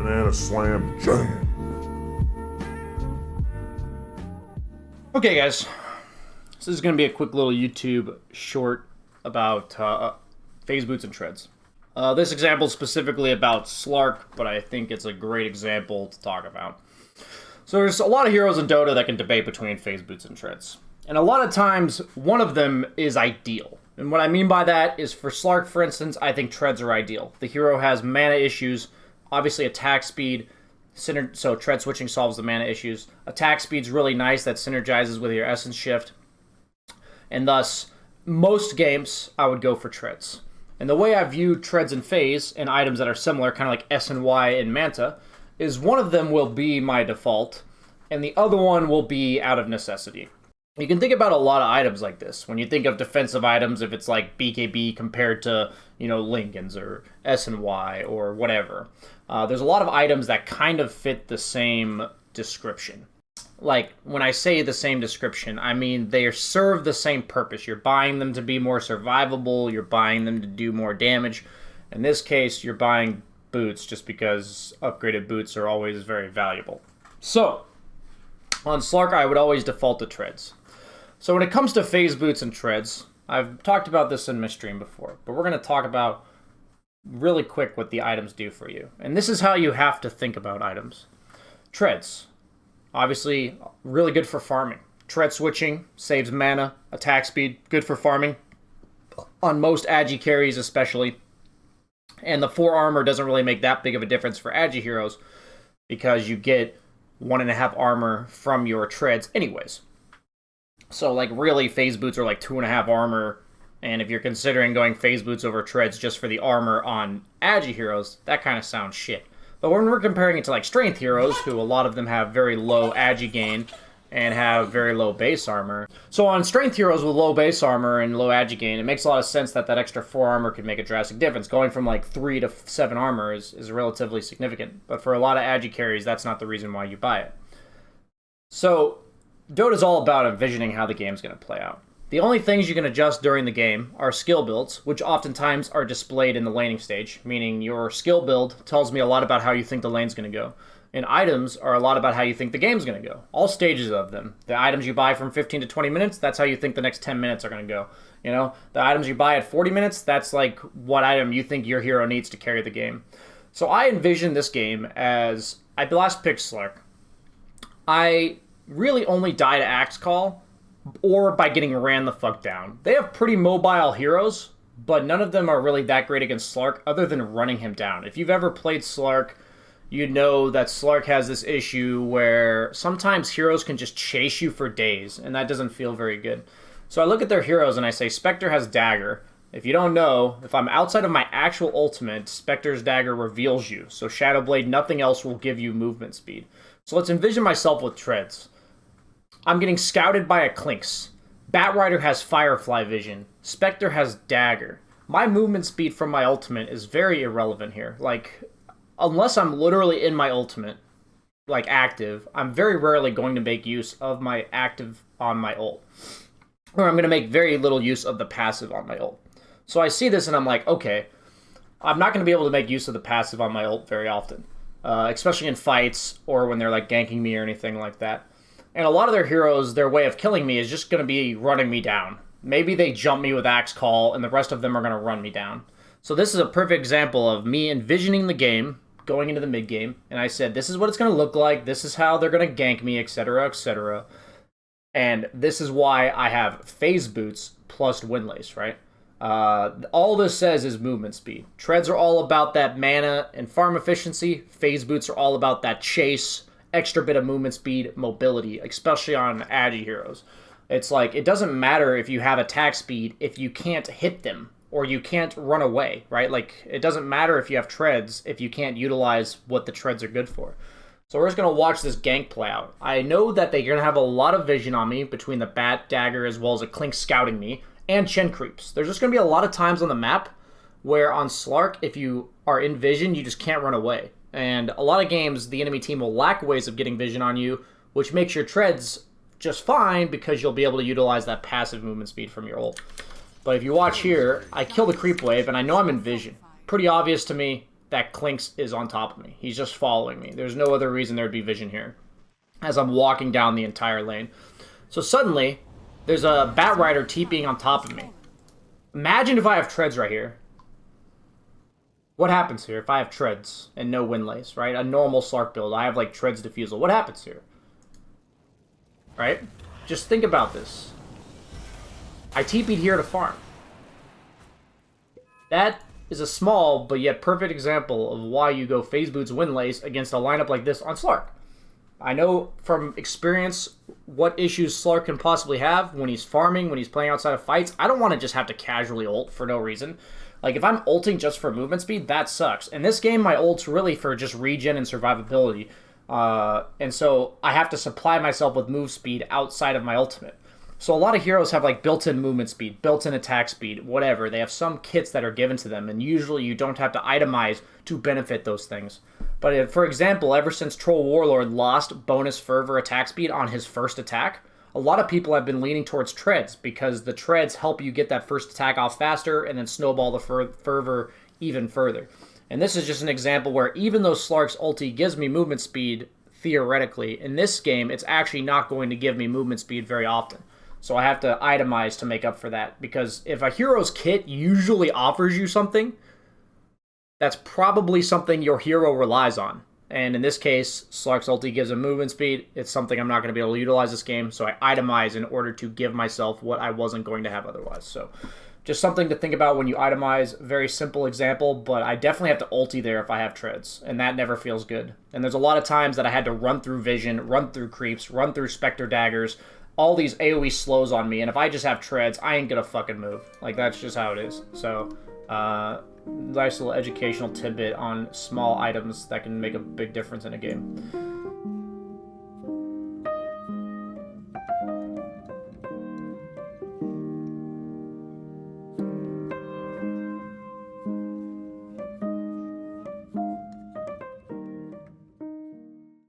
Banana Slam Jam. Okay, guys. This is going to be a quick little YouTube short about phase boots and treads. This example is specifically about Slark, but I think it's a great example to talk about. So there's a lot of heroes in Dota that can debate between phase boots and treads. And a lot of times, one of them is ideal. And what I mean by that is for Slark, for instance, I think treads are ideal. The hero has mana issues, obviously attack speed, so tread switching solves the mana issues. Attack speed's really nice, that synergizes with your essence shift. And thus, most games, I would go for treads. And the way I view treads and phase and items that are similar, kind of like S and Y and Manta, is one of them will be my default, and the other one will be out of necessity. You can think about a lot of items like this. When you think of defensive items, if it's like BKB compared to, Lincolns or S and Y or whatever, there's a lot of items that kind of fit the same description. Like, when I say the same description, I mean they serve the same purpose. You're buying them to be more survivable, you're buying them to do more damage. In this case, you're buying boots just because upgraded boots are always very valuable. So, on Slark, I would always default to treads. So when it comes to phase boots and treads, I've talked about this in my stream before, but we're going to talk about really quick what the items do for you. And this is how you have to think about items. Treads. Obviously, really good for farming. Tread switching, saves mana, attack speed, good for farming. On most agi carries especially. And the 4 armor doesn't really make that big of a difference for agi heroes because you get 1.5 armor from your treads anyways. So, really, phase boots are 2.5 armor, and if you're considering going phase boots over treads just for the armor on agi heroes, that kind of sounds shit. But when we're comparing it to, strength heroes, who a lot of them have very low agi gain and have very low base armor. So on strength heroes with low base armor and low agi gain, it makes a lot of sense that extra 4 armor could make a drastic difference. Going from 3 to 7 armor is relatively significant. But for a lot of agi carries, that's not the reason why you buy it. So Dota's all about envisioning how the game's going to play out. The only things you can adjust during the game are skill builds, which oftentimes are displayed in the laning stage, meaning your skill build tells me a lot about how you think the lane's going to go. And items are a lot about how you think the game's going to go. All stages of them. The items you buy from 15 to 20 minutes, that's how you think the next 10 minutes are going to go. The items you buy at 40 minutes, that's what item you think your hero needs to carry the game. So I envision this game as, I last picked Slark. I really only die to Axe Call or by getting ran the fuck down. They have pretty mobile heroes, but none of them are really that great against Slark other than running him down. If you've ever played Slark, you know that Slark has this issue where sometimes heroes can just chase you for days, and that doesn't feel very good. So I look at their heroes and I say, Spectre has Dagger. If you don't know, if I'm outside of my actual ultimate, Spectre's Dagger reveals you. So Shadowblade, nothing else will give you movement speed. So let's envision myself with treads. I'm getting scouted by a Clinks. Batrider has Firefly Vision. Spectre has Dagger. My movement speed from my ultimate is very irrelevant here. Unless I'm literally in my ultimate, active, I'm very rarely going to make use of my active on my ult. Or I'm going to make very little use of the passive on my ult. So I see this and I'm like, okay, I'm not going to be able to make use of the passive on my ult very often. Especially in fights or when they're ganking me or anything like that. And a lot of their heroes, their way of killing me is just going to be running me down. Maybe they jump me with Axe Call, and the rest of them are going to run me down. So this is a perfect example of me envisioning the game, going into the mid-game, and I said, this is what it's going to look like, this is how they're going to gank me, etc., etc. And this is why I have phase boots plus Windlace, right? All this says is movement speed. Treads are all about that mana and farm efficiency. Phase boots are all about that chase, extra bit of movement speed, mobility, especially on agi heroes. It's it doesn't matter if you have attack speed if you can't hit them or you can't run away, right? It doesn't matter if you have treads if you can't utilize what the treads are good for. So we're just going to watch this gank play out. I know that they're going to have a lot of vision on me between the Bat, Dagger, as well as a Clink scouting me, and Chen creeps. There's just going to be a lot of times on the map where on Slark, if you are in vision, you just can't run away. And a lot of games, the enemy team will lack ways of getting vision on you, which makes your treads just fine because you'll be able to utilize that passive movement speed from your ult. But if you watch here, I kill the creep wave, and I know I'm in vision. Pretty obvious to me. that Clinks is on top of me. He's just following me. There's no other reason there'd be vision here as I'm walking down the entire lane. So suddenly, there's a Bat Rider TPing on top of me. Imagine if I have treads right here. What happens here if I have treads and no Windlace, right? A normal Slark build. I have, like, treads defusal. What happens here? Right? Just think about this. I TP'd here to farm. That is a small but yet perfect example of why you go Phase Boots Windlace against a lineup like this on Slark. I know from experience what issues Slark can possibly have when he's farming, when he's playing outside of fights. I don't want to just have to casually ult for no reason. Like, if I'm ulting just for movement speed, that sucks. In this game, my ult's really for just regen and survivability. And so I have to supply myself with move speed outside of my ultimate. So a lot of heroes have, like, built-in movement speed, built-in attack speed, whatever. They have some kits that are given to them, and usually you don't have to itemize to benefit those things. But for example, ever since Troll Warlord lost bonus fervor attack speed on his first attack, a lot of people have been leaning towards treads because the treads help you get that first attack off faster and then snowball the fervor even further. And this is just an example where even though Slark's ulti gives me movement speed, theoretically, in this game, it's actually not going to give me movement speed very often. So I have to itemize to make up for that, because if a hero's kit usually offers you something, that's probably something your hero relies on. And in this case, Slark's ulti gives him movement speed. It's something I'm not going to be able to utilize this game, so I itemize in order to give myself what I wasn't going to have otherwise. So just something to think about when you itemize. Very simple example, but I definitely have to ulti there if I have treads, and that never feels good. And there's a lot of times that I had to run through vision, run through creeps, run through Spectre daggers, all these AoE slows on me, and if I just have treads, I ain't gonna fucking move. Like, that's just how it is. So, nice little educational tidbit on small items that can make a big difference in a game.